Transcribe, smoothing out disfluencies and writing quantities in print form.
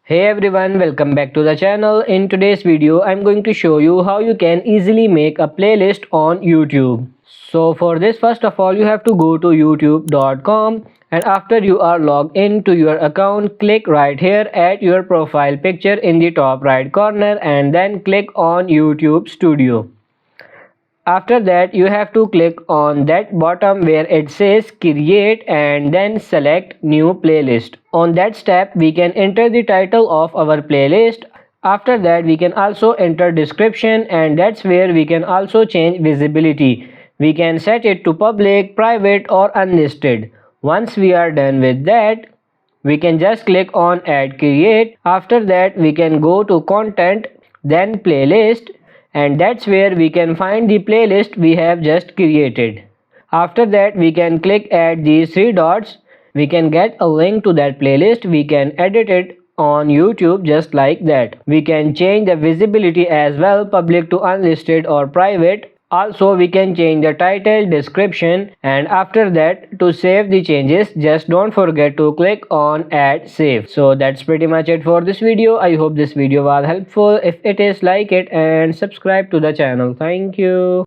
Hey everyone, welcome back to the channel. In today's video, I'm going to show you how you can easily make a playlist on YouTube. So for this, first of all, you have to go to youtube.com, and after you are logged into your account, click right here at your profile picture in the top right corner and then click on YouTube Studio. After that, you have to click on that bottom where it says create and then select new playlist. On that step, we can enter the title of our playlist. After that, we can also enter description, and that's where we can also change visibility. We can set it to public, private or unlisted. Once we are done with that, we can just click on add create. After that, we can go to content, then playlist, and that's where we can find the playlist we have just created. After that, we can click add these three dots. We can get a link to that playlist. We can edit it on YouTube just like that. We can change the visibility as well, public to unlisted or private. Also, we can change the title, description, and after that, to save the changes, just don't forget to click on add save. So that's pretty much it for this video. I hope this video was helpful. If it is, like it and subscribe to the channel. Thank you.